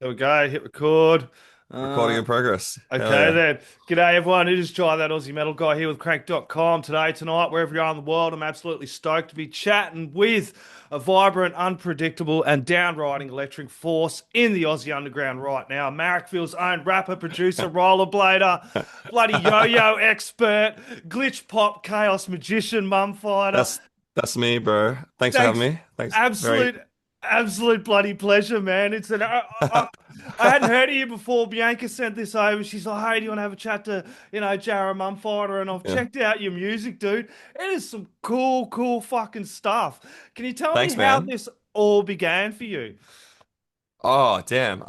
There we go. Hit record. Recording Uh, in progress. Hell okay yeah. then. G'day everyone. It is Jai, That Aussie Metal Guy here with Crannk.com. Today, tonight, wherever you are in the world, I'm absolutely stoked to be chatting with a vibrant, unpredictable, and downright electric force in the Aussie underground right now. Marrickville's own rapper, producer, rollerblader, bloody yo-yo expert, glitch pop chaos magician, Mumfighter. That's that's me, bro. Thanks for having Thanks. me. Thanks. Very Absolute, absolute bloody pleasure, man. I hadn't heard of you before. Bianca sent this over. She's like, "Hey, do you want to have a chat to, Jarrah Mumfighter?" And I've yeah. checked out your music, dude. It is some cool, cool fucking stuff. Can you tell me Thanks, how man. this all began for you? Oh, damn.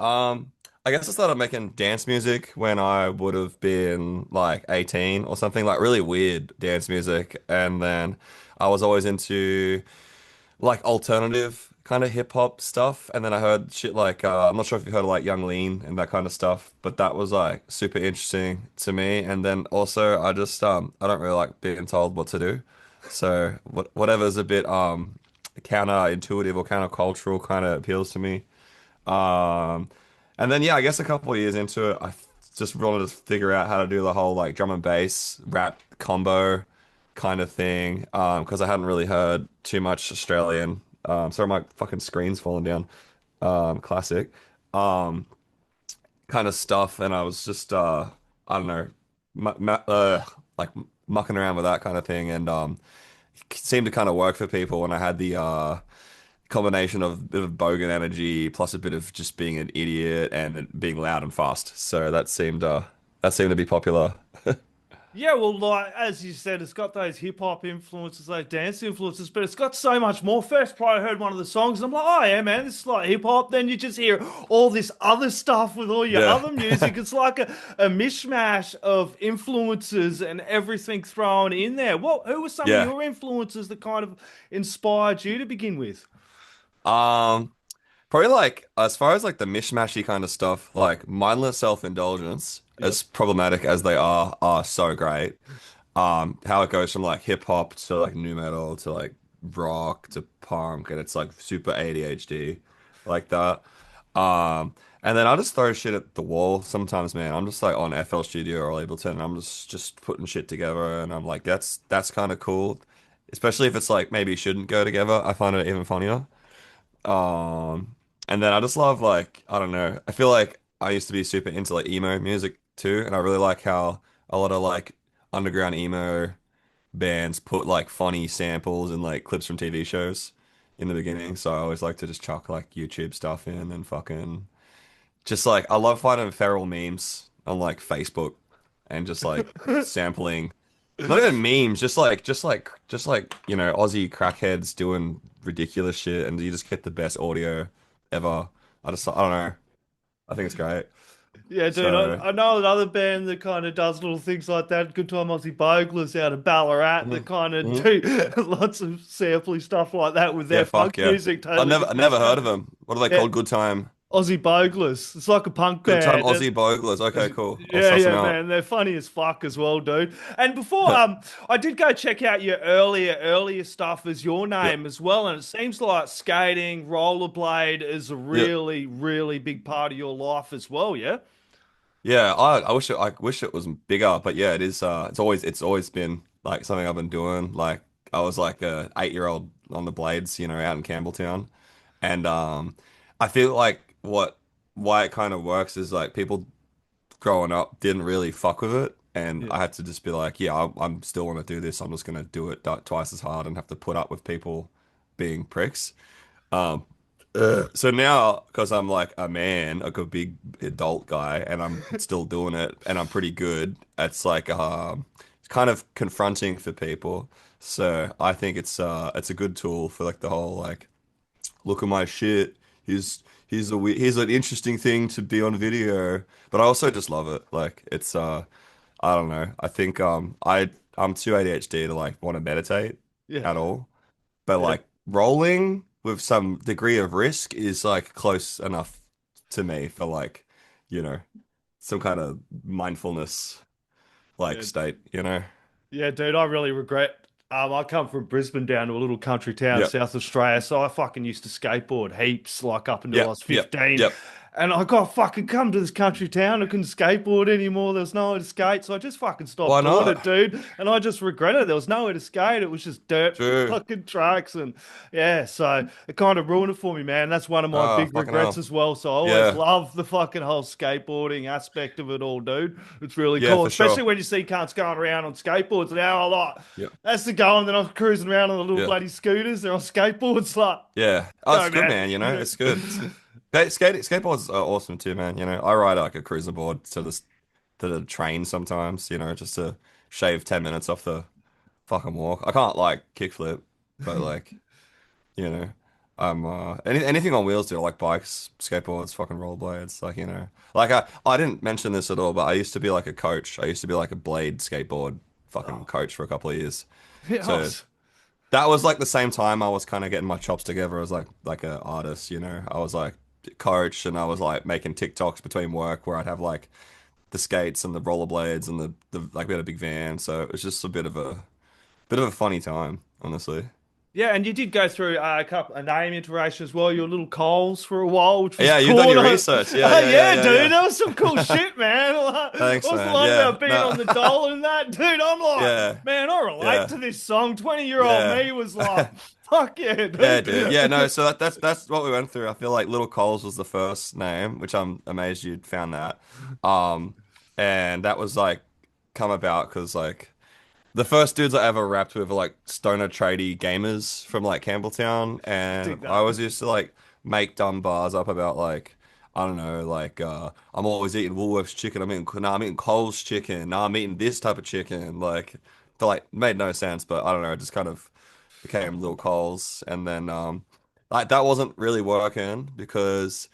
I guess I started making dance music when I would have been like 18 or something, like really weird dance music. And then I was always into like alternative kind of hip hop stuff. And then I heard shit like I'm not sure if you heard of like Young Lean and that kind of stuff, but that was like super interesting to me. And then also I don't really like being told what to do. So whatever's a bit counterintuitive or countercultural kind of appeals to me. Um and then yeah, I guess a couple of years into it, just wanted to figure out how to do the whole like drum and bass rap combo kind of thing. Because I hadn't really heard too much Australian. Sorry, my fucking screen's falling down. Classic. Um, Kind of stuff, and I was just I don't know, like mucking around with that kind of thing, and it seemed to kind of work for people when I had the combination of a bit of bogan energy plus a bit of just being an idiot and being loud and fast. So that seemed to be popular. Yeah, well, like as you said, it's got those hip hop influences, those dance influences, but it's got so much more. First, probably heard one of the songs, and I'm like, oh yeah, man, this is like hip hop. Then you just hear all this other stuff with all your Yeah. other music. It's like a mishmash of influences and everything thrown in there. Who were some of Yeah. your influences that kind of inspired you to begin with? Um, Probably like as far as like the mishmashy kind of stuff, like mindless self-indulgence, Yep. as problematic as they are so great. How it goes from like hip hop to like new metal to like rock to punk, and it's like super ADHD like that. Um, and then I just throw shit at the wall sometimes, man. I'm just like on FL Studio or Ableton, and I'm just putting shit together, and I'm like, that's kind of cool, especially if it's like maybe shouldn't go together. I find it even funnier. And then I just love like I don't know. I feel like I used to be super into like emo music too, and I really like how a lot of like underground emo bands put like funny samples and like clips from TV shows in the beginning. So I always like to just chuck like YouTube stuff in and fucking just like I love finding feral memes on like Facebook and just like sampling not even memes, just like, Aussie crackheads doing ridiculous shit and you just get the best audio ever. I don't know. I think it's great. Yeah, dude, So, I know another band that kind of does little things like that. Good Time Aussie Boglers out of Ballarat that mhm, kind of mhm. do lots of sampling stuff like that with Yeah, their fuck funk yeah. music. Totally I different never heard stuff. of them. What are they Yeah, called? Good time. Aussie Boglers. It's like a punk Good time band. Aussie Boglers. Okay, cool. I'll Yeah, suss them yeah, out. man. They're funny as fuck as well, dude. And before, I did go check out your earlier stuff as your Yep. name as well, and it seems like skating, rollerblade is a Yep. really, really big part of your life as well. Yeah. Yeah, I wish it was bigger, but yeah, it is it's always been like something I've been doing. Like I was like a 8-year-old on the blades, out in Campbelltown. And I feel like why it kind of works is like people growing up didn't really fuck with it, and Yeah. I had to just be like, yeah, I'm still want to do this. I'm just gonna do it twice as hard and have to put up with people being pricks. Um, so now, because I'm like a man, like a big adult guy, and I'm still doing it, and I'm pretty good, it's like it's kind of confronting for people. So I think it's a good tool for like the whole like, look at my shit. Here's an interesting thing to be on video. But I also just love it. Like it's I don't know. I think I'm too ADHD to like want to meditate Yeah. at all. But Yeah. like rolling with some degree of risk is like close enough to me for like, you know, some kind of mindfulness like Yeah. state. Yeah, dude, I really regret. I come from Brisbane down to a little country town, Yep. South Australia, so I fucking used to skateboard heaps, like up until I Yep. was Yep. 15. Yep. And I got fucking come to this country town. I couldn't skateboard anymore. There was nowhere to skate. So I just fucking Why stopped doing it, not? dude. And I just regretted it. There was nowhere to skate. It was just dirt True. fucking tracks. And yeah, so it kind of ruined it for me, man. That's one of my Oh, big fucking regrets hell. as well. So I always Yeah. love the fucking whole skateboarding aspect of it all, dude. It's really Yeah, cool. for Especially sure. when you see cunts going around on skateboards now. I'm like, Yeah. that's the goal. And then I'm cruising around on the little Yeah. bloody scooters. They're on skateboards. Like, Yeah. Oh, go, it's good, man. man. It's good. Skateboards are awesome too, man. I ride like a cruiser board to the train sometimes, just to shave 10 minutes off the fucking walk. I can't like kickflip, but like, you know, anything on wheels, dude. I like bikes, skateboards, fucking rollerblades, like I didn't mention this at all, but I used to be like a coach. I used to be like a blade skateboard fucking Oh, coach for a couple of years. yeah. So that was like the same time I was kind of getting my chops together as like an artist, I was like coach and I was like making TikToks between work where I'd have like the skates and the rollerblades and the like we had a big van, so it was just a bit of a funny time, honestly. Yeah, and you did go through a name iteration as well. You were little Coles for a while, which was Yeah, you've done cool. your research. Yeah, yeah, yeah, Yeah, yeah, dude, yeah. that was some cool shit, man. Thanks, What's the man. line Yeah. about being No. on the dole and that, dude? I'm like, Yeah. man, I relate Yeah. to this song. 20-year-old Yeah. me was like, fuck yeah, Yeah, dude. dude. Yeah, no, so that's what we went through. I feel like Little Coles was the first name, which I'm amazed you'd found that. Um, and that was like come about because like the first dudes I ever rapped with were like stoner tradie gamers from like Campbelltown, and Dig I that. always used to like make dumb bars up about like I don't know, like I'm always eating Woolworths chicken. I'm eating Coles chicken. Nah, I'm eating this type of chicken. Like, but like made no sense, but I don't know. It just kind of became Little Coles, and then like that wasn't really working because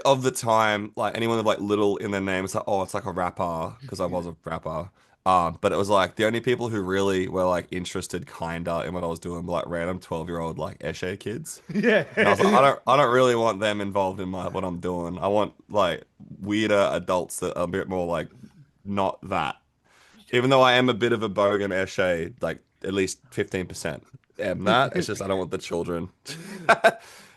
of the time, like anyone with like little in their name, it's like, oh, it's like a rapper because I was a rapper. But it was like the only people who really were like interested kinda in what I was doing were like random 12-year-old like Eshe kids. Yeah. And I was like, I don't really want them involved in my what I'm doing. I want like weirder adults that are a bit more like not that. Even though I am a bit of a bogan Eshe, like at least 15% am that. It's just I don't want the children.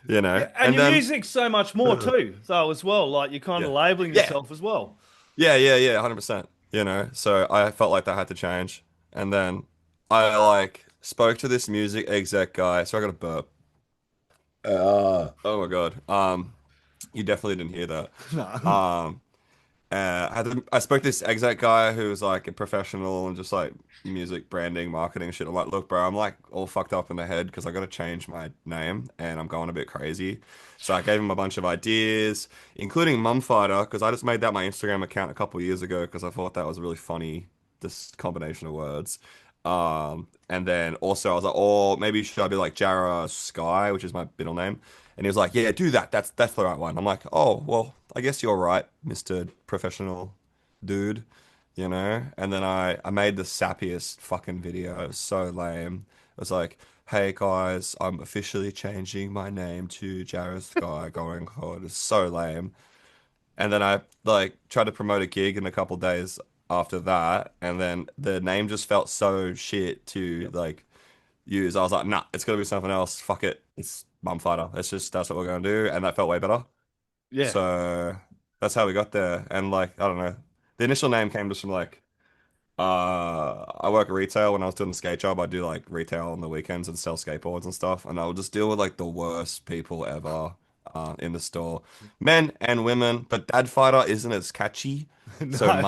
Yeah, and And your then music's so much more too, though, as well. Like you're kind yeah. of labeling Yeah. yourself as well. Yeah, yeah, yeah, 100%. So I felt like that had to change. And then I like spoke to this music exec guy. So I got a burp. Oh my God. You definitely didn't hear that. No. Um, I spoke to this exec guy who was like a professional and just like music branding, marketing shit. I'm like, look, bro, I'm like all fucked up in the head because I got to change my name and I'm going a bit crazy. So I gave him a bunch of ideas, including Mumfighter, because I just made that my Instagram account a couple years ago because I thought that was really funny, this combination of words. And then also I was like, oh, maybe should I be like Jara Sky, which is my middle name. And he was like, yeah, do that. That's the right one. I'm like, oh, well, I guess you're right, Mr. Professional Dude, And then I made the sappiest fucking video. It was so lame. It was like, hey guys, I'm officially changing my name to Jareth Guy going forward. It's so lame. And then I like tried to promote a gig in a couple days after that, and then the name just felt so shit to Yep. like use. I was like, nah, it's gonna be something else. Fuck it. It's Mumfighter. That's what we're gonna do. And that felt way better. Yeah. So that's how we got there. And like, I don't know. The initial name came just from like I work retail. When I was doing the skate job, I do like retail on the weekends and sell skateboards and stuff. And I would just deal with like the worst people ever in the store. Men and women, but Dad Fighter isn't as catchy. So No.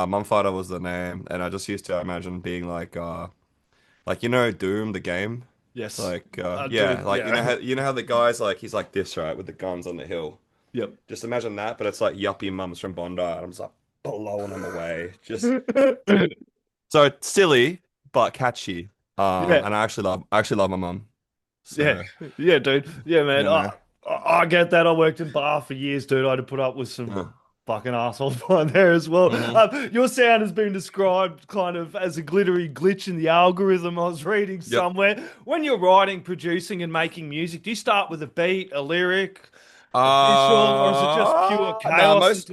Mum Fighter was the name. And I just used to imagine being like Doom the game. Yes. Like Dude. yeah, like Yeah. you know how the guy's like he's like this, right, with the guns on the hill. Yep. Just imagine that, but it's like yuppie mums from Bondi, and I'm just like blowing them away. Just so it's silly but catchy. Yeah. And I actually love my mum. Yeah. So Yeah, dude. Yeah, man. you know, I get that. I worked in bar for years, dude. I had to put up with some uh, fucking assholes behind there as well. hmm Your sound has been described kind of as a glittery glitch in the algorithm. I was reading yep. somewhere. When you're writing, producing, and making music, do you start with a beat, a lyric, a visual, or is it just pure Nah, chaos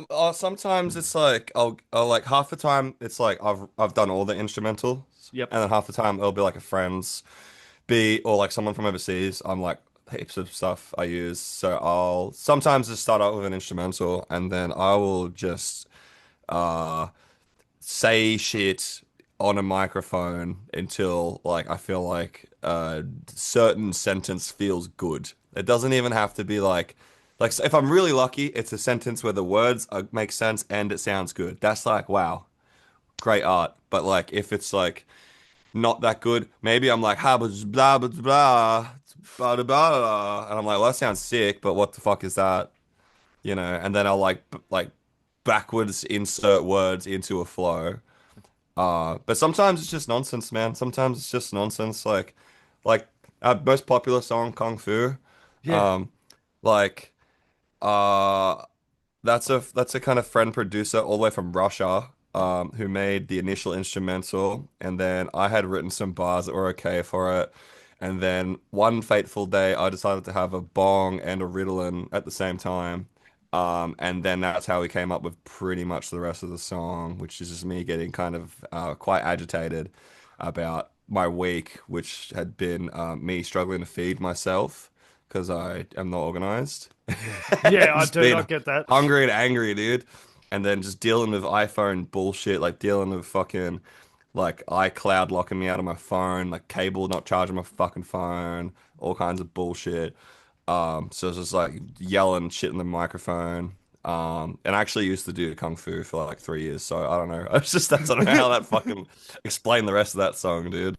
until? sometimes it's like I'll like half the time it's like I've done all the instrumental, Yep. and then half the time it'll be like a friend's beat or like someone from overseas. I'm like heaps of stuff I use. So I'll sometimes just start out with an instrumental, and then I will just uh say shit on a microphone until like I feel like a certain sentence feels good. It doesn't even have to be like so if I'm really lucky, it's a sentence where the words make sense and it sounds good. That's like wow, great art. But like if it's like not that good, maybe I'm like ha blah blah blah blah blah blah, blah, and I'm like well that sounds sick, but what the fuck is that? You know, and then I'll like backwards insert words into a flow. But sometimes it's just nonsense, man. Sometimes it's just nonsense. Like our most popular song, Kung Fu. Yeah. Um, like, uh, that's a kind of friend producer all the way from Russia, who made the initial instrumental, and then I had written some bars that were okay for it. And then one fateful day, I decided to have a bong and a Ritalin at the same time. And then that's how we came up with pretty much the rest of the song, which is just me getting kind of quite agitated about my week, which had been me struggling to feed myself because I am not organized. Yeah. Yeah, I Just do. I being get that. hungry and angry, dude. And then just dealing with iPhone bullshit, like dealing with fucking like iCloud locking me out of my phone, like cable not charging my fucking phone, all kinds of bullshit. So it's just like yelling shit in the microphone. And I actually used to do kung fu for like 3 years, so I don't know. I don't know how that fucking explain the rest of that song, dude.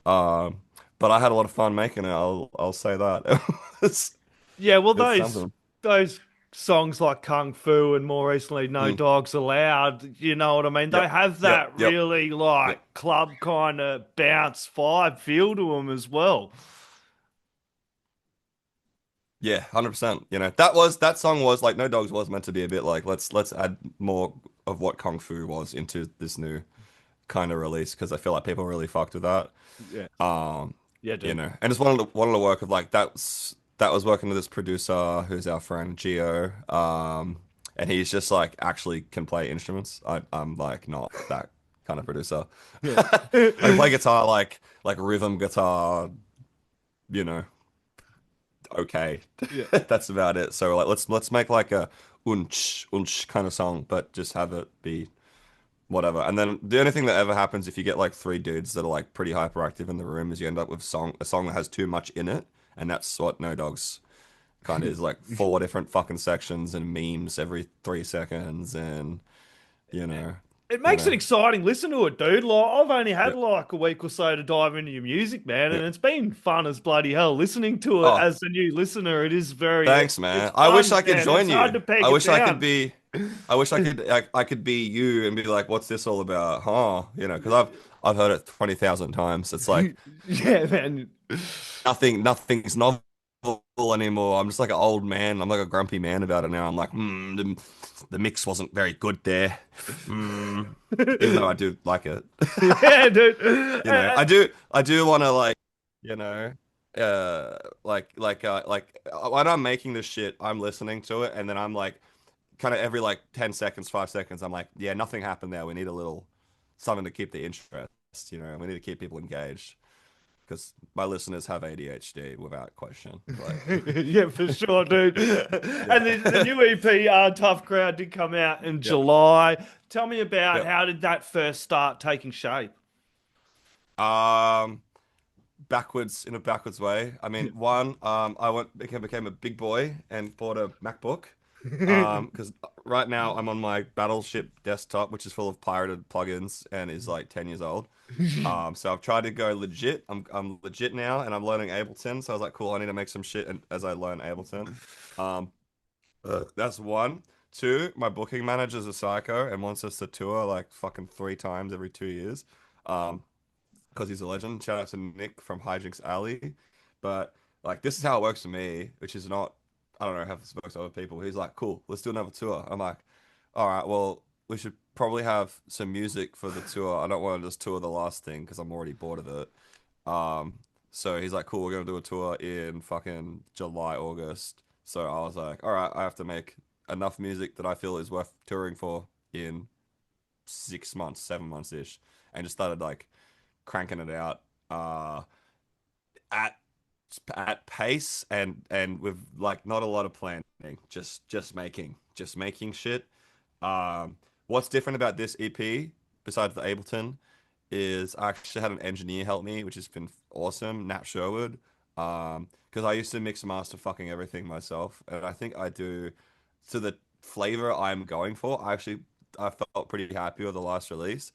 Um, but I had a lot of fun making it. I'll say that. It's Yeah, well, it's those something. those songs like Kung Fu and more recently No Mm. Dogs Allowed, you know what I mean? They Yep. have Yep. that Yep. really like Yep. club kind of bounce vibe feel to them as well. Yeah, 100%. You know, that song was like No Dogs was meant to be a bit like let's add more of what Kung Fu was into this new kind of release because I feel like people really fucked with that. Yeah, Um, yeah, you dude. know, and just wanted to work with like that was working with this producer who's our friend Gio. And he's just like actually can play instruments. I'm like not that kind of producer. Yeah. I can play guitar like rhythm guitar, you know, okay. Yeah. That's about it. So like let's make like a unch kind of song, but just have it be whatever. And then the only thing that ever happens if you get like three dudes that are like pretty hyperactive in the room is you end up with a song that has too much in it, and that's what No Dogs kind of is like four different fucking sections and memes every 3 seconds, and you know, It you makes an know, exciting listen to it, dude. Like I've only had yeah, like a week or so to dive into your music, man, yeah. and it's been fun as bloody hell listening to it Oh, as a new listener. It is very, thanks, it's man. I wish fun, I could man. It's join hard you. to peg I it wish I could down. be. I wish I could be you and be like, "What's this all about?" Huh? You know, because I've heard it 20,000 times. It's like Yeah, man. nothing's novel anymore. I'm just like an old man. I'm like a grumpy man about it now. I'm like, the mix wasn't very good there. Hmm. Even though I do like it. Yeah, dude. You know, I do want to like, you know, when I'm making this shit, I'm listening to it, and then I'm like, kind of every like 10 seconds, 5 seconds, I'm like, yeah, nothing happened there. We need a little something to keep the interest. You know, we need to keep people engaged because my listeners have ADHD without question. Like, Yeah, for sure, dude. And the yeah, new EP, Tough Crowd, did come out in yep, July. Tell me about yep. how did that first start taking shape? Um, backwards in a backwards way. I mean, one, I became a big boy and bought a MacBook. Because right now I'm on my Battleship desktop, which is full of pirated plugins and is like 10 years old. So I've tried to go legit. I'm legit now, and I'm learning Ableton. So I was like, cool, I need to make some shit as I learn Ableton. Um, that's one. Two, my booking manager's a psycho and wants us to tour like fucking 3 times every 2 years. Um, because he's a legend. Shout out to Nick from Hijinks Alley. But like this is how it works for me, which is not I don't know how this works for other people. He's like, cool, let's do another tour. I'm like, all right, well, we should probably have some music for the tour. I don't want to just tour the last thing because I'm already bored of it. Um, so he's like, cool, we're gonna do a tour in fucking July, August. So I was like, all right, I have to make enough music that I feel is worth touring for in 6 months, 7 months ish, and just started like cranking it out. Uh, at at pace and with like not a lot of planning, just making shit. What's different about this EP besides the Ableton is I actually had an engineer help me, which has been awesome, Nat Sherwood. Because I used to mix and master fucking everything myself, and I think I do to the flavor I'm going for. I felt pretty happy with the last release.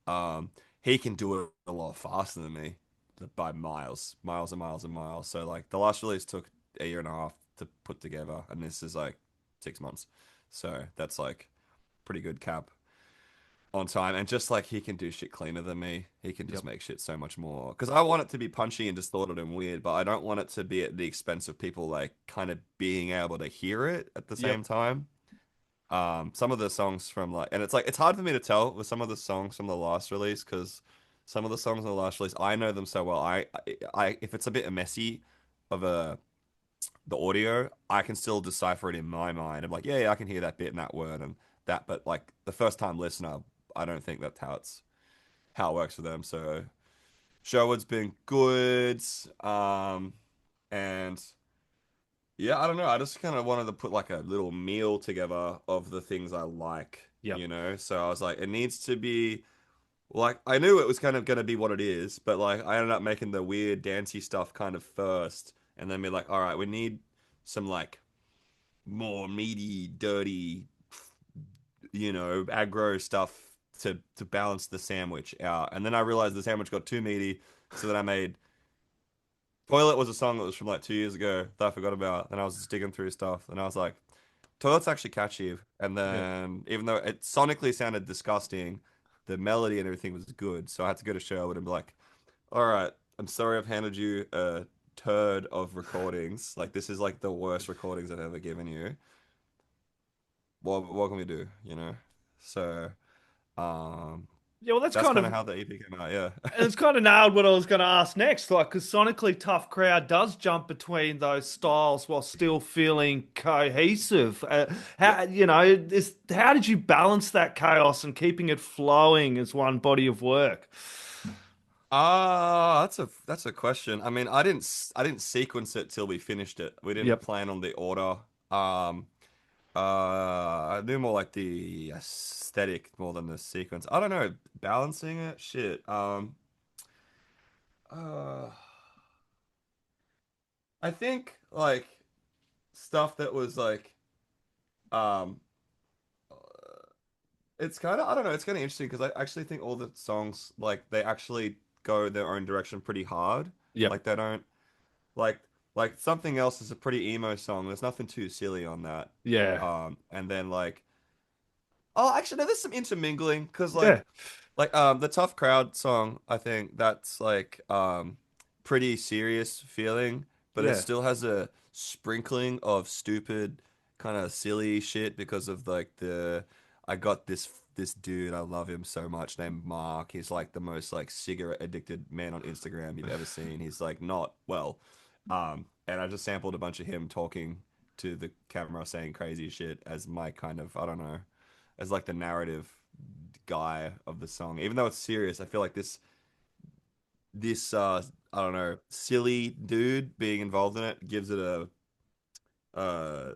Um, he can do it a lot faster than me by miles, miles and miles and miles. So like the last release took a year and a half to put together, and this is like 6 months. So that's like pretty good cap on time. And just like he can do shit cleaner than me, he can just Yep. make shit so much more. Because I want it to be punchy and distorted and weird, but I don't want it to be at the expense of people like kind of being able to hear it at the Yep. same time. Some of the songs from like, and it's like it's hard for me to tell with some of the songs from the last release because some of the songs on the last release I know them so well. If it's a bit messy of a the audio, I can still decipher it in my mind. I'm like, yeah, I can hear that bit and that word and that, but like the first time listener, I don't think that's how it works for them. So Sherwood's been good, and yeah, I don't know. I just kind of wanted to put like a little meal together of the things I like, Yep. you know? So I was like, it needs to be like, I knew it was kind of going to be what it is, but like, I ended up making the weird dancey stuff kind of first, and then be like, all right, we need some like more meaty, dirty, aggro stuff to balance the sandwich out. And then I realized the sandwich got too meaty, so then I made Toilet was a song that was from like 2 years ago that I forgot about. And I was just digging through stuff and I was like, Toilet's actually catchy. And Yep. then even though it sonically sounded disgusting, the melody and everything was good. So I had to go to Sherwood and be like, all right, I'm sorry I've handed you a turd of recordings. Like this is like the worst recordings I've ever given you. What can we do, you know? So um Yeah, well, that's that's kind kind of of, how the EP came out, yeah. and it's kind of nailed what I was going to ask next. Like, because sonically, Tough Crowd does jump between those styles while still feeling cohesive. Yep. How did you balance that chaos and keeping it flowing as one body of work? That's a question. I mean, I didn't sequence it till we finished it. We didn't Yep. plan on the order. I knew more like the aesthetic more than the sequence. I don't know, balancing it, shit. Uh, I think like stuff that was like, um, it's kind of I don't know, it's kind of interesting because I actually think all the songs like they actually go their own direction pretty hard. Yep. Like they don't. Like something else is a pretty emo song. There's nothing too silly on that. Yeah. And then like oh actually no, there's some intermingling because Yeah. the Tough Crowd song, I think that's like pretty serious feeling, but it Yeah. still has a sprinkling of stupid kind of silly shit because of like the I got this dude, I love him so much, named Mark. He's like the most like cigarette addicted man on Instagram you've ever seen. He's like not well. And I just sampled a bunch of him talking to the camera saying crazy shit as my kind of, I don't know, as like the narrative guy of the song. Even though it's serious, I feel like this I don't know, silly dude being involved in it gives it a uh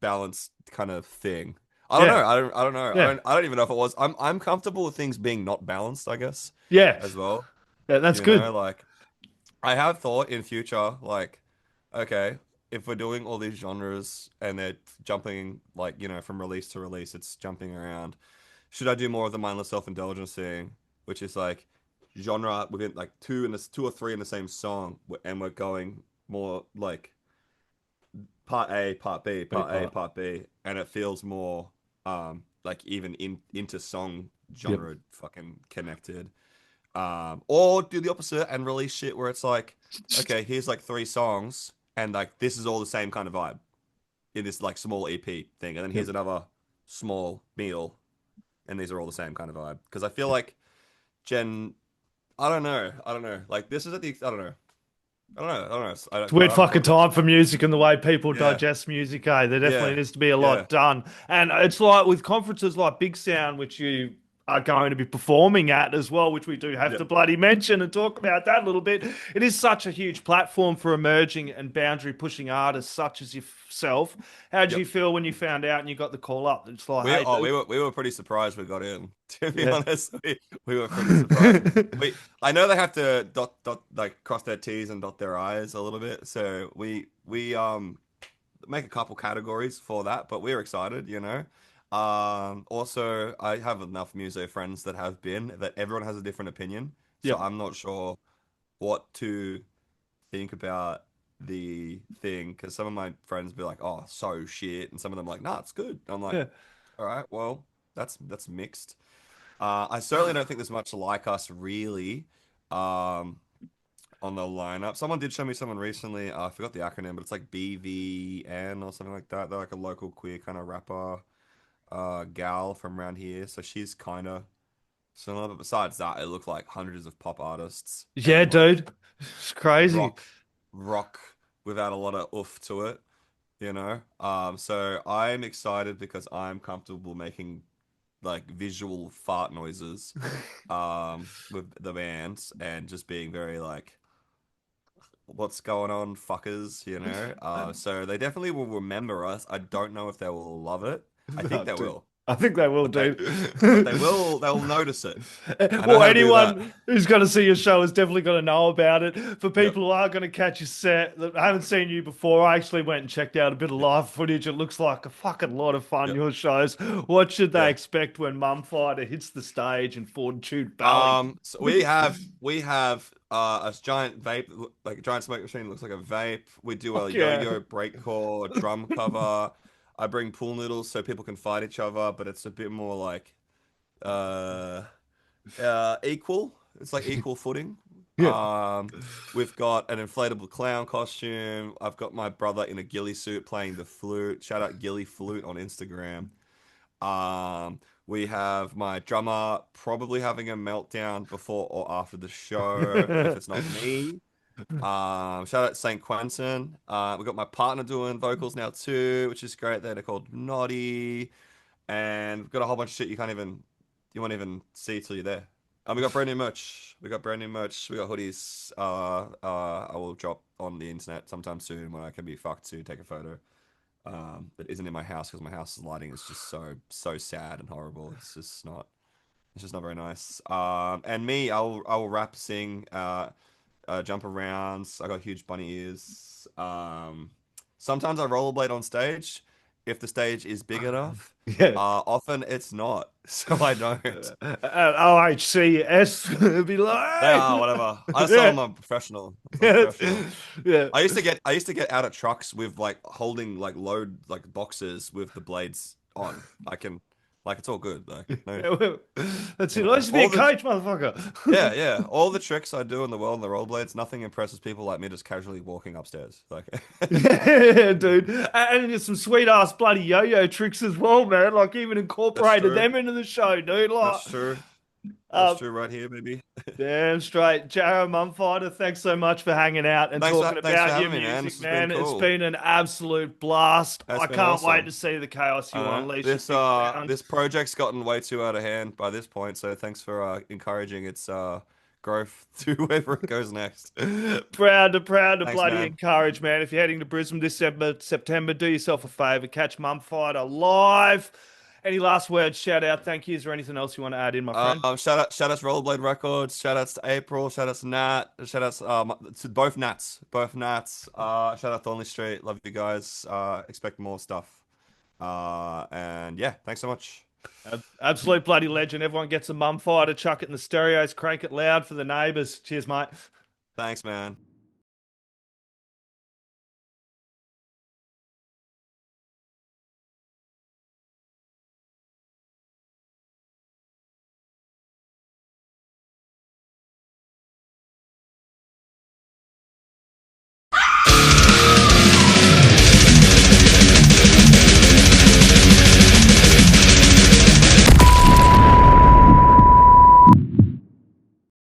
balanced kind of thing. I don't know. Yeah. I don't know. Yeah. I don't even know if it was. I'm comfortable with things being not balanced, I guess, Yeah. as well. Yeah, that's You know, good. like I have thought in future, like, okay, if we're doing all these genres and they're jumping, like, from release to release, it's jumping around. Should I do more of the mindless self-indulgence thing, which is like genre within like two or three in the same song, and we're going more like part A, part B, B part A, part. part B, and it feels more like even into song Yep. genre fucking connected. Or do the opposite and release shit where it's like, okay, here's like three songs, and like this is all the same kind of vibe in this like small EP thing, and then Yep. here's another small meal, and these are all the same kind of vibe. Because I feel like Jen, I don't know. Like this is at the, I don't know, I don't know, I don't know. It's a weird I haven't thought fucking about time this. for music and the way people Yeah, digest music, eh? There definitely yeah, needs to be a yeah, lot done. And it's like with conferences like Bigsound, which you are going to be performing at as well, which we do have Yeah. to bloody mention and talk about that a little bit. It is such a huge platform for emerging and boundary pushing artists such as yourself. How did you Yep. feel when you found out and you got the call up? It's like, We hey, oh dude, we were pretty surprised we got in. To be yeah. honest, we were pretty surprised. We I know they have to dot like cross their T's and dot their I's a little bit, so we make a couple categories for that, but we're excited, you know. Also, I have enough muso friends that have been that everyone has a different opinion, so Yep. I'm not sure what to think about the thing because some of my friends be like, "Oh, so shit," and some of them like, "Nah, it's good." I'm like, Yeah. "All right, well, that's mixed." I certainly don't think there's much like us really um, on the lineup. Someone did show me someone recently. I forgot the acronym, but it's like BVN or something like that. They're like a local queer kind of rapper gal from around here, so she's kind of similar. But besides that, it looked like hundreds of pop artists Yeah, and like dude. It's crazy. rock without a lot of oof to it, you know. So I'm excited because I'm comfortable making like visual fart noises with the bands and just being very like what's going on fuckers, you know. So they definitely will remember us. I don't know if they will love it. I think Oh, they dude. will, I think they will, but they dude. but they'll notice it. I know Well, how to do that. anyone who's going to see your show is definitely going to know about it. For Yep, people who are going to catch your set that haven't seen you before, I actually went and checked out a bit of yep, live footage. It looks like a fucking lot of fun, yep. your shows. What should they Yeah. expect when Mumfighter hits the stage in Fortitude Valley? So we have a giant vape, like a giant smoke machine, looks like a vape. We do a Fuck yeah. yo-yo breakcore drum cover. I bring pool noodles so people can fight each other, but it's a bit more like uh equal. It's like equal footing. Yeah. We've got an inflatable clown costume. I've got my brother in a ghillie suit playing the flute. Shout out Ghillie Flute on Instagram. We have my drummer probably having a meltdown before or after the show if it's not me. Shout out St. Quentin. We got my partner doing vocals now too, which is great. They're called Naughty, and we've got a whole bunch of shit you won't even see till you're there. We got brand new merch. We got brand new merch. We got hoodies. I will drop on the internet sometime soon when I can be fucked to take a photo. That isn't in my house because my house's lighting is just so sad and horrible. It's just not very nice. And me, I will rap, sing, jump around. I got huge bunny ears. Sometimes I rollerblade on stage if the stage is big enough. Yeah. Often it's not, so I don't. OHCS be like, Yeah, whatever. I just tell yeah, them I'm professional. I'm yeah, professional. yeah. I used to get out of trucks with like holding like load like boxes with the blades on. I can like it's all good. Like no, Yeah, well, that's you it. I know, used to be a all the coach, motherfucker. yeah, all the tricks I do in the world and the rollerblades, nothing impresses people like me just casually walking upstairs. Like Yeah, dude. And there's some sweet ass bloody yo-yo tricks as well, man. Like even that's incorporated true. them into the show, dude. That's Like, true. That's um, true right here, maybe. damn straight. Jarrah Mumfighter, thanks so much for hanging out and talking Thanks for about your having me, man. This music, has been man. It's cool. been an absolute blast. It's I been can't wait awesome. to see the chaos you unleash at This Bigsound. this project's gotten way too out of hand by this point, so thanks for encouraging its growth to wherever it goes next. Proud to Thanks, bloody man. encourage, man. If you're heading to Brisbane this September, do yourself a favour. Catch Mumfighter live. Any last words, shout out, thank you. Is there anything else you want to add in, my friend? Shout outs Rollerblade Records, shout outs to April, shout outs to Nat, shout outs to both Nats. Shout out to Only Street, love you guys. Expect more stuff. And yeah, thanks so much. Absolute bloody legend. Everyone gets a Mumfighter, chuck it in the stereos, crank it loud for the neighbours. Cheers, mate. Thanks, man.